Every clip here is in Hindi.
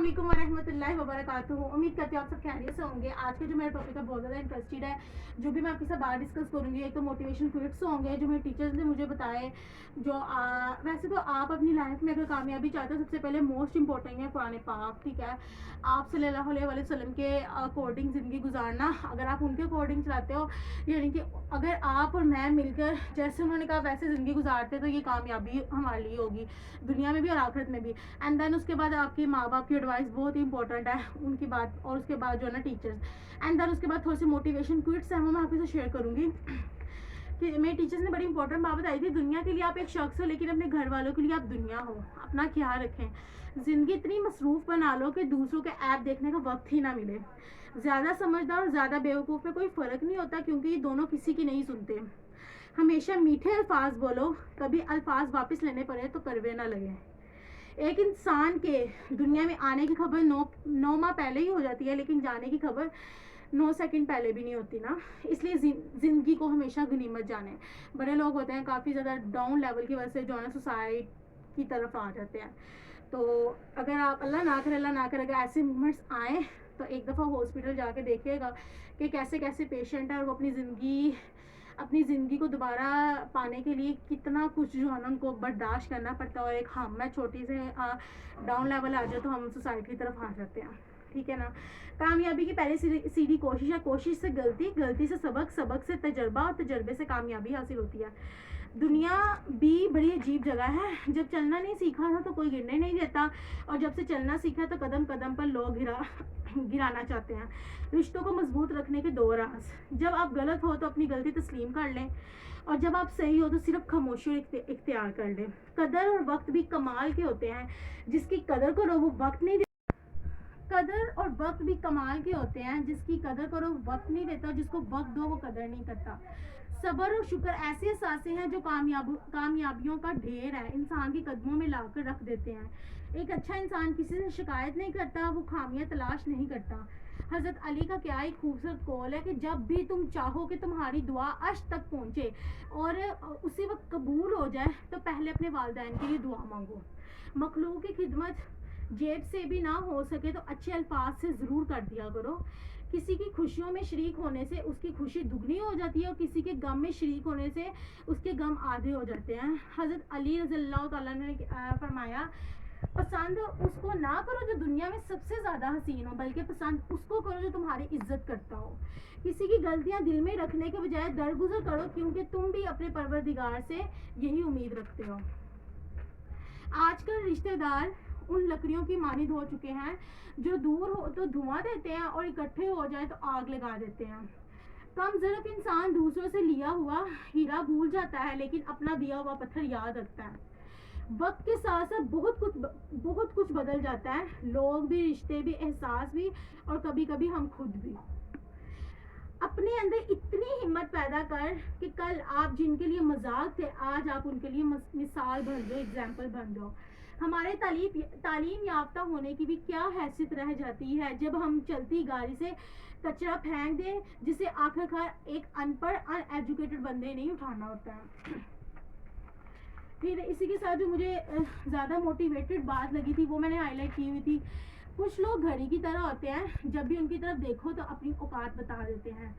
अस्सलामुअलैकुम वरहमतुल्लाहि वबरकातुहू। उम्मीद करती हूँ आप सब खैरियत से होंगे। आज का जो मेरा टॉपिक है बहुत ज़्यादा इंटरेस्टेड है। जो भी मैं आपके साथ बात डिस्कस करूँगी, एक तो मोटिवेशन क्विट्स होंगे जो मेरे टीचर्स ने मुझे बताए। जो वैसे तो आप अपनी लाइफ में अगर कामयाबी चाहते हो, सबसे पहले मोस्ट इंपॉर्टेंट है कुरान पाक, ठीक है। आप सल्लल्लाहु अलैहि वसल्लम के अकॉर्डिंग ज़िंदगी गुजारना। अगर आप उनके अकॉर्डिंग चलाते हो, यानी कि अगर आप और मैं मिलकर जैसे उन्होंने कहा वैसे ज़िंदगी गुजारते, तो ये कामयाबी हमारे लिए होगी, दुनिया में भी और आखिरत में भी। एंड देन उसके बाद आपके माँ बाप की एडवाइस बहुत ही इंपॉर्टेंट है, उनकी बात। और उसके बाद जो है ना टीचर्स। एंड देन उसके बाद थोड़ी सी मोटिवेशन क्विट्स हैं, वो मैं आपके साथ शेयर करूँगी। कि मेरे टीचर्स ने बड़ी इंपॉर्टेंट बात बताई थी, दुनिया के लिए आप एक शख्स हो, लेकिन अपने घर वालों के लिए आप दुनिया हो। अपना ख्याल रखें। ज़िंदगी इतनी मसरूफ़ बना लो कि दूसरों के ऐप देखने का वक्त ही ना मिले। ज़्यादा समझदार और ज़्यादा बेवकूफ़ में कोई फ़र्क नहीं होता, क्योंकि ये दोनों किसी की नहीं सुनते। हमेशा मीठे अल्फाज बोलो, कभी अल्फाज वापस लेने पड़े तो कड़वे ना लगे। एक इंसान के दुनिया में आने की खबर 9 माह पहले ही हो जाती है, लेकिन जाने की खबर 9 सेकंड पहले भी नहीं होती ना। इसलिए ज़िंदगी को हमेशा गनीमत जाने। बड़े लोग होते हैं काफ़ी ज़्यादा डाउन लेवल की वजह से जो है ना सुसाइड की तरफ आ जाते हैं। तो अगर आप अल्लाह ना करे अगर ऐसे मूवमेंट्स आए, तो एक दफ़ा हॉस्पिटल जाके देखिएगा कि कैसे कैसे पेशेंट है, और वो अपनी ज़िंदगी को दोबारा पाने के लिए कितना कुछ जो है ना उनको बर्दाश्त करना पड़ता है। और एक हम मैं छोटी से डाउन लेवल आ जाए तो हम सोसाइटी की तरफ आ जाते हैं, ठीक है ना। कामयाबी की पहली सीढ़ी कोशिश है, कोशिश से गलती, गलती से सबक, सबक से तजर्बा, और तजर्बे से कामयाबी हासिल होती है। दुनिया भी बड़ी अजीब जगह है। जब चलना नहीं सीखा था तो कोई गिरने नहीं देता, और जब से चलना सीखा तो कदम कदम पर लोग गिराना चाहते हैं। रिश्तों को मजबूत रखने के 2 राज। जब आप गलत हो तो अपनी गलती तस्लीम कर लें, और जब आप सही हो तो सिर्फ खामोशी इख्तियार कर लें। कदर और वक्त भी कमाल के होते हैं। जिसकी कदर करो वो वक्त नहीं, कदर और वक्त भी कमाल के होते हैं। जिसकी कदर करो वक्त नहीं देता, जिसको वक्त दो वो कदर नहीं करता। सब्र और शुक्र ऐसे एहसास हैं जो कामयाबियों का ढेर है, इंसान के कदमों में लाकर रख देते हैं। एक अच्छा इंसान किसी से शिकायत नहीं करता, वो खामियां तलाश नहीं करता। हज़रत अली का क्या एक खूबसूरत कौल है कि जब भी तुम चाहो कि तुम्हारी दुआ अर्श तक पहुँचे और उसी वक्त कबूल हो जाए, तो पहले अपने वालिदैन के लिए दुआ मांगो। मखलूक की खिदमत जेब से भी ना हो सके तो अच्छे अल्फाज से ज़रूर कर दिया करो। किसी की खुशियों में शरीक होने से उसकी खुशी दुगनी हो जाती है, और किसी के गम में शरीक होने से उसके गम आधे हो जाते हैं। हज़रत अली रज़ियल्लाहु ताला ने फरमाया, पसंद उसको ना करो जो दुनिया में सबसे ज़्यादा हसीन हो, बल्कि पसंद उसको करो जो तुम्हारी इज्जत करता हो। किसी की गलतियां दिल में रखने के बजाय दरगुजर करो, क्योंकि तुम भी अपने परवरदिगार से यही उम्मीद रखते हो। आजकल रिश्तेदार उन लकड़ियों की मानिंद हो चुके हैं जो दूर हो तो धुआं देते हैं, और इकट्ठे हो जाए तो आग लगा देते हैं। कम ज़रफ़ इंसान दूसरों से लिया हुआ हीरा भूल जाता है, लेकिन अपना दिया हुआ पत्थर याद रखता है। वक्त के साथ साथ बहुत कुछ बदल जाता है, लोग भी, रिश्ते भी, एहसास भी, और कभी कभी हम खुद भी। अपने अंदर इतनी हिम्मत पैदा कर कि कल आप जिनके लिए मजाक थे, आज आप उनके लिए मिसाल बन जाओ, एग्जाम्पल बन जाओ। हमारे तालीम याफ्ता होने की भी क्या हैसियत रह जाती है जब हम चलती गाड़ी से कचरा फेंक दें, जिसे आखिरकार एक अनपढ़ अनएजुकेटेड बंदे नहीं उठाना होता है। फिर इसी के साथ जो मुझे ज़्यादा मोटिवेटेड बात लगी थी वो मैंने हाईलाइट की हुई थी। कुछ लोग घड़ी की तरह होते हैं, जब भी उनकी तरफ देखो तो अपनी औकात बता देते हैं।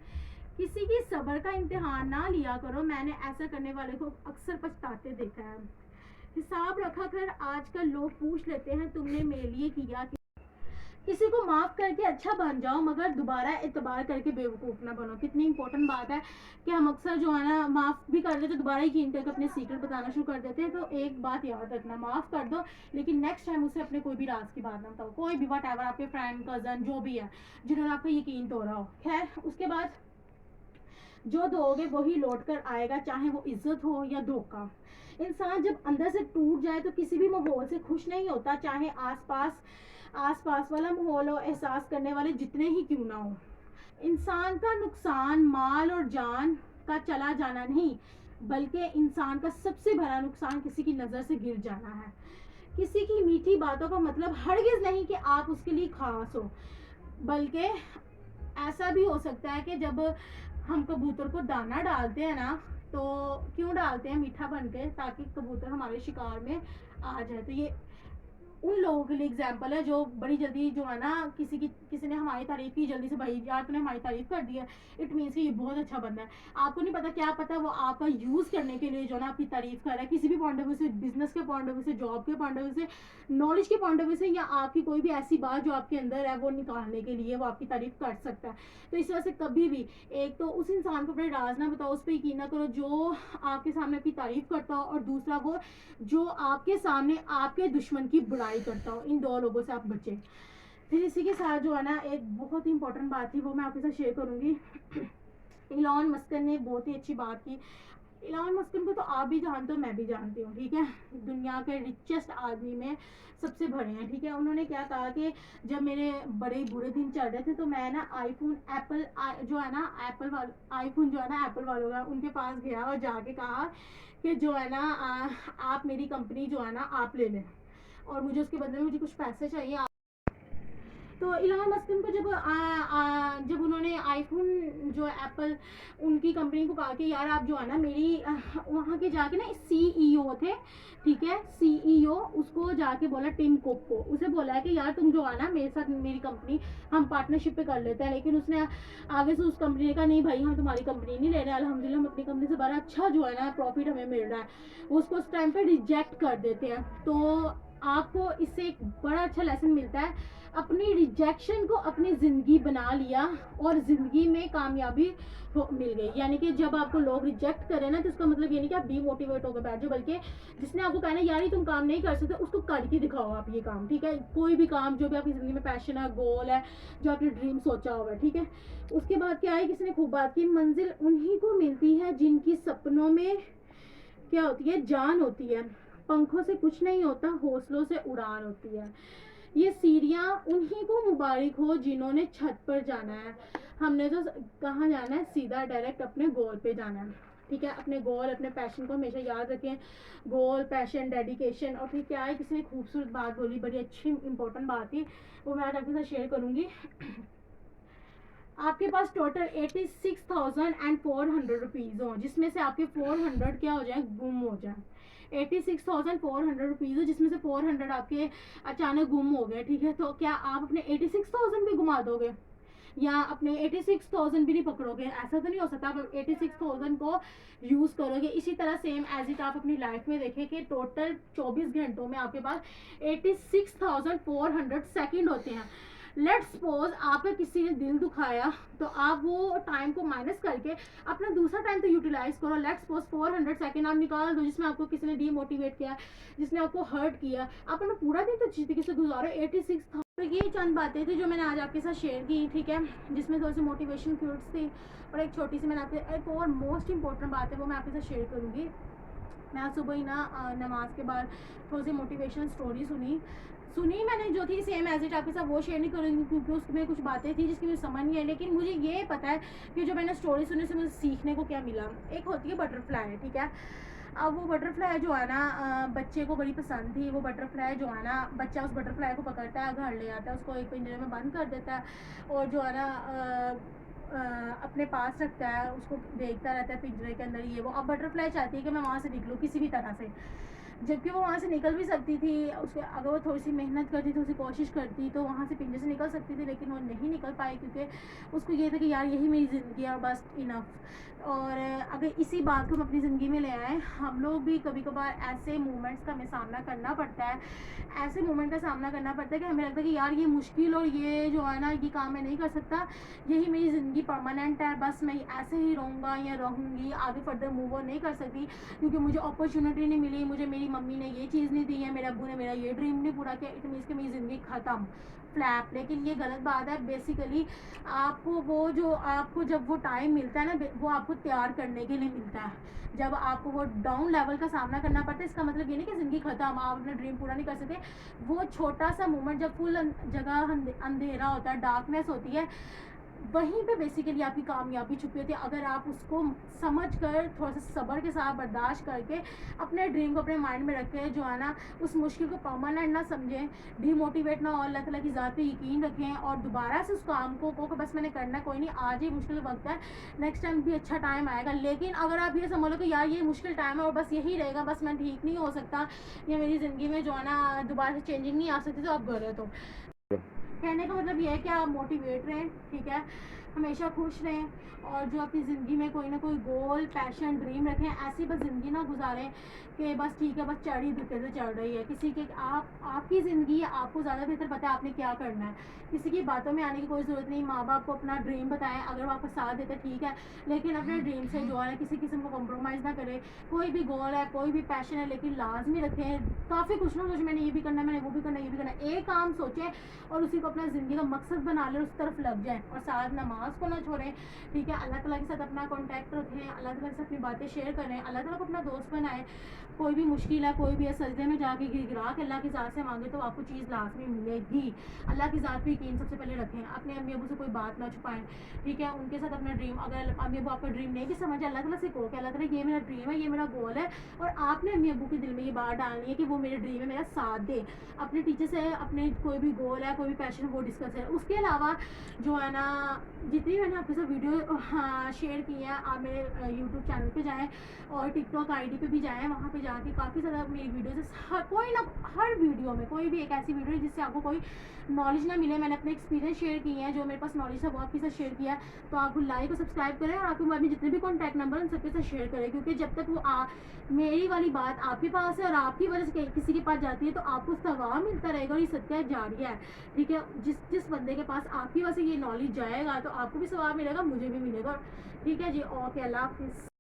किसी की सब्र का इम्तिहान ना लिया करो, मैंने ऐसा करने वाले को अक्सर पछताते देखा है। हिसाब रखा कर आजकल लोग पूछ लेते हैं तुमने मेरे लिए किया। किसी को माफ़ करके अच्छा बन जाओ, मगर दोबारा एतबार करके बेवकूफ़ ना बनो। कितनी इंपॉर्टेंट बात है कि हम अक्सर जो है ना माफ़ भी कर देते, दोबारा यकीन करके अपने सीक्रेट बताना शुरू कर देते हैं। तो एक बात याद रखना, माफ़ कर दो, लेकिन नेक्स्ट टाइम उसे अपने कोई भी राज की बात ना बताओ। कोई भी वट एवर, आपके फ्रेंड, कज़न, जो भी है जिन्होंने आपका यकीन तोड़ा हो। खैर, उसके बाद जो दोगे वही लौट कर आएगा, चाहे वो इज्जत हो या धोखा। इंसान जब अंदर से टूट जाए तो किसी भी माहौल से खुश नहीं होता, चाहे आसपास वाला माहौल हो, एहसास करने वाले जितने ही क्यों ना हो। इंसान का नुकसान माल और जान का चला जाना नहीं, बल्कि इंसान का सबसे बड़ा नुकसान किसी की नज़र से गिर जाना है। किसी की मीठी बातों का मतलब हरगिज़ नहीं कि आप उसके लिए खास हो, बल्कि ऐसा भी हो सकता है कि जब हम कबूतर को दाना डालते हैं ना, तो क्यों डालते हैं मीठा बन के, ताकि कबूतर हमारे शिकार में आ जाए। तो ये उन लोगों के लिए एग्जाम्पल है जो बड़ी जल्दी जो है ना किसी ने हमारी तारीफ की जल्दी से, भाई यार तूने हमारी तारीफ कर दी है, इट मीन्स कि ये बहुत अच्छा बंदा है। आपको नहीं पता, क्या पता वो आपका यूज़ करने के लिए जो ना आपकी तारीफ कर रहा है, किसी भी पॉइंट ऑफ व्यू से, बिजनेस के पॉइंट ऑफ व्यू से, जॉब के पॉइंट ऑफ व्यू से, नॉलेज के पॉइंट ऑफ व्यू से, या आपकी कोई भी ऐसी बात जो आपके अंदर है वो निकालने के लिए वो आपकी तारीफ कर सकता है। तो इस वजह से कभी भी एक तो उस इंसान को अपने राज ना बताओ, उस पर यकीन ना करो जो आपके सामने आपकी तारीफ करता हो, और दूसरा वो जो आपके सामने आपके दुश्मन की बुराई करता हो। इन दो लोगों से आप बचें। फिर इसी के साथ जो है ना एक बहुत ही इंपॉर्टेंट बात थी वो मैं आपके साथ शेयर करूंगी। इलॉन मस्क ने बहुत ही अच्छी बात की। इलॉन मस्क को तो आप भी जानते हो, मैं भी जानती हूँ, ठीक है, दुनिया के रिचेस्ट आदमी में सबसे बड़े हैं, ठीक है। उन्होंने क्या कहा कि जब मेरे बड़े बुरे दिन चल रहे थे तो मैं ना आईफोन एप्पल जो है ना एप्पल वाले आईफोन जो है ना एप्पल वालों का, उनके पास गया और जाके कहा कि जो है ना आप मेरी कंपनी जो है ना आप ले लें, और मुझे उसके बदले में मुझे कुछ पैसे चाहिए। तो इलॉन मस्क को जब उन्होंने आईफोन जो एप्पल उनकी कंपनी को कहा कि यार आप जो है ना मेरी वहाँ के जाके ना सीईओ थे, ठीक है, सीईओ उसको जाके बोला, टिम कुक को, उसे बोला है कि यार तुम जो है ना मेरे साथ मेरी कंपनी हम पार्टनरशिप पे कर लेते हैं। लेकिन उसने आगे से उस कंपनी ने कहा नहीं भाई हम तुम्हारी कंपनी नहीं ले रहे, अल्हम्दुलिल्लाह हम अपनी कंपनी से बड़ा अच्छा जो है ना प्रॉफिट हमें मिल रहा है, उसको उस टाइम पे रिजेक्ट कर देते हैं। तो आपको इससे एक बड़ा अच्छा लेसन मिलता है, अपनी रिजेक्शन को अपनी ज़िंदगी बना लिया और ज़िंदगी में कामयाबी मिल गई। यानी कि जब आपको लोग रिजेक्ट करें ना तो इसका मतलब ये नहीं कि आप डीमोटिवेट होकर बैठ जाओ, बल्कि जिसने आपको कहना यार ये तुम काम नहीं कर सकते उसको करके दिखाओ आप ये काम, ठीक है। कोई भी काम जो भी आपकी ज़िंदगी में पैशन है, गोल है, जो आपने ड्रीम सोचा हुआ है, ठीक है। उसके बाद क्या है, किसी ने खूब बात की, मंजिल उन्हीं को मिलती है जिनकी सपनों में क्या होती है, जान होती है। पंखों से कुछ नहीं होता, हौसलों से उड़ान होती है। ये सीढ़ियाँ उन्हीं को मुबारक हो जिन्होंने छत पर जाना है। हमने तो कहाँ जाना है, सीधा डायरेक्ट अपने गोल पे जाना है, ठीक है। अपने गोल अपने पैशन को हमेशा याद रखें, गोल, पैशन, डेडिकेशन। और फिर क्या है, किसी ने खूबसूरत बात बोली, बड़ी अच्छी इंपॉर्टेंट बात थी, वो मैं आज आपके साथ शेयर करूँगी। आपके पास टोटल 86,400 रुपीज़ हो, जिसमें से आपके 400 क्या हो जाए, गुम हो जाए। 86,400 रुपीज़ हो जिसमें से 400 आपके अचानक गुम हो गए, ठीक है। तो क्या आप अपने 86,000 भी घुमा दोगे, या अपने 86,000 भी नहीं पकड़ोगे? ऐसा तो नहीं हो सकता। आप 86,000 को यूज़ करोगे। इसी तरह सेम एज इट आप अपनी लाइफ में देखें कि टोटल 24 घंटों में आपके पास 86,400 सेकेंड होते हैं। लेट्स सपोज आपका किसी ने दिल दुखाया तो आप वो टाइम को माइनस करके अपना दूसरा टाइम तो यूटिलाइज करो। लेट्स सपोज 400 सेकेंड आप निकाल दो जिसमें आपको किसी ने डीमोटिवेट किया, जिसने आपको हर्ट किया, आप अपना पूरा दिन तो अच्छी तरीके से गुजारो। 86। तो ये चंद बातें थी जो मैंने आज आपके साथ शेयर की, ठीक है, जिसमें थोड़ी सी मोटिवेशन क्यूट्स थी, और एक छोटी सी मैंने आपके एक और मोस्ट इंपॉर्टेंट बात है वो मैं आपके साथ शेयर करूँगी। मैं आज सुबह ही ना नमाज के बाद थोड़ी सी मोटिवेशन स्टोरी सुनी मैंने, जो थी सेम एज इट आपके साथ वो शेयर नहीं करूँगी क्योंकि उसमें कुछ बातें थी जिसकी मुझे समझ नहीं आई। लेकिन मुझे ये पता है कि जो मैंने स्टोरी सुनी उससे मुझे सीखने को क्या मिला। एक होती है बटरफ्लाई, ठीक है। अब वो बटरफ्लाई जो है ना बच्चे को बड़ी पसंद थी। वो बटरफ्लाई जो है ना, बच्चा उस बटरफ्लाई को पकड़ता है, घर ले आता है, उसको एक पिंजरे में बंद कर देता है, और जो है ना अपने पास रखता है, उसको देखता रहता है पिंजरे के अंदर ये वो। अब बटरफ्लाई चाहती है कि मैं वहाँ से निकलूँ किसी भी तरह से, जबकि वो वहाँ से निकल भी सकती थी। उसके अगर वो थोड़ी सी मेहनत करती, थोड़ी सी कोशिश करती तो वहाँ से पिंजरे से निकल सकती थी, लेकिन वो नहीं निकल पाई क्योंकि उसको ये था कि यार यही मेरी ज़िंदगी है और बस इनफ। और अगर इसी बात को हम अपनी ज़िंदगी में ले आए, हम लोग भी कभी कभार ऐसे मोमेंट्स का हमें सामना करना पड़ता है, ऐसे मोमेंट का सामना करना पड़ता है कि हमें लगता है कि यार ये मुश्किल और ये जो है ना ये काम मैं नहीं कर सकता, यही मेरी ज़िंदगी परमानेंट है, बस मैं ऐसे ही रहूँगा या रहूँगी, आगे फर्दर मूव ऑन नहीं कर सकती क्योंकि मुझे अपॉर्चुनिटी नहीं मिली, मुझे मेरी मम्मी ने ये चीज़ नहीं दी है, मेरे अब्बू ने मेरा ये ड्रीम नहीं पूरा किया, इट मीन्स कि मेरी ज़िंदगी ख़त्म, फ्लैप। लेकिन ये गलत बात है। बेसिकली आपको वो जो आपको जब वो टाइम मिलता है ना, वो आपको तैयार करने के लिए मिलता है। जब आपको वो डाउन लेवल का सामना करना पड़ता है, इसका मतलब ये नहीं कि ज़िंदगी ख़त्म, आप अपना ड्रीम पूरा नहीं कर सकते। वो छोटा सा मोमेंट जब फुल जगह अंधेरा होता है, डार्कनेस होती है, वहीं पे बेसिकली आपकी कामयाबी छुपी होती है, अगर आप उसको समझ कर थोड़ा सा सब्र के साथ बर्दाश्त करके अपने ड्रीम को अपने माइंड में रखें, जो है ना उस मुश्किल को परमानेंट ना समझें, डीमोटिवेट ना हो, अल्लाह ताला की ज़ात पे यकीन रखें और दोबारा से उस काम को बस मैंने करना है, कोई नहीं आज ही मुश्किल वक्त है, नेक्स्ट टाइम भी अच्छा टाइम आएगा। लेकिन अगर आप ये समझ लो कि यार ये मुश्किल टाइम है और बस यही रहेगा, बस मैं ठीक नहीं हो सकता, ये मेरी ज़िंदगी में जो है ना दोबारा से चेंजिंग नहीं आ सकती, तो आप गलत हो। कहने का मतलब ये है कि आप मोटिवेट रहें, ठीक है, हमेशा खुश रहें और जो अपनी ज़िंदगी में कोई ना कोई गोल, पैशन, ड्रीम रखें। ऐसी बस ज़िंदगी ना गुजारें कि बस ठीक है, बस चढ़ ही धक्के से चढ़ रही है, किसी के आपकी ज़िंदगी आपको ज़्यादा बेहतर पता है आपने क्या करना है, किसी की बातों में आने की कोई ज़रूरत नहीं। माँ बाप को अपना ड्रीम बताएं, अगर वो आपका साथ देते ठीक है, लेकिन अपने ड्रीम से जो है किसी किस्म को कॉम्प्रोमाइज़ ना करें। कोई भी गोल है, कोई भी पैशन है, लेकिन लाजमी रखें। काफ़ी कुछ ना सोचें मैंने ये भी करना है, मैंने वो भी करना है, ये भी करना है, एक काम सोचें और उसी को अपना ज़िंदगी का मकसद बना लें, उस तरफ लग जाएं और साथ नमाज को ना छोड़ें, ठीक है। अल्लाह ताला के साथ अपना कॉन्टैक्ट रखें, अल्लाह ताला के साथ अपनी बातें शेयर करें, अल्लाह ताला को अपना दोस्त बनाएं। कोई भी मुश्किल है, कोई भी है, सजदे में जाके गिरा के अल्लाह की ज़ात से मांगे तो आपको चीज़ लाजमी मिलेगी। अल्लाह की ज़ात पे यकीन सबसे पहले रखें, अपने अम्मी अबू से कोई बात ना छुपाएं, ठीक है। उनके साथ अपना ड्रीम, अगर अम्मी अबू आपका ड्रीम नहीं भी समझे, अल्लाह ताला से कहो कि अल्लाह ताला ये मेरा ड्रीम है, ये मेरा गोल है, और आपने अम्मी अबू के दिल में ये बात डालनी है कि वो मेरे ड्रीम है, मेरा साथ दे। अपने टीचर से अपने कोई भी गोल है, कोई भी पैशन, वो डिस्कस है। उसके अलावा जो है ना जितनी मैंने आपके साथ वीडियो शेयर की है, आप मेरे यूट्यूब चैनल पे जाएं और टिकटॉक आईडी पे भी जाएं, वहाँ पे जाके काफ़ी ज़्यादा मेरी वीडियोज़ कोई ना हर वीडियो में कोई भी एक ऐसी वीडियो है जिससे आपको कोई नॉलेज ना मिले, मैंने अपने एक्सपीरियंस शेयर किए हैं, जो मेरे पास नॉलेज है वो आपके साथ शेयर किया है। तो आप लाइक और सब्सक्राइब करें और आपके मोबाइल में जितने भी कॉन्टैक्ट नंबर उन सबके साथ शेयर करें, क्योंकि जब तक वो मेरी वाली बात आपके पास है और आपकी वजह से किसी के पास जाती है तो आपको सवाब मिलता रहेगा और ये सदका जारिया है, ठीक है। जिस बंदे के पास आपकी वजह से ये नॉलेज जाएगा तो आपको भी सवाब मिलेगा, मुझे भी मिलेगा, ठीक है जी। ओके, अल्लाह हाफिज़।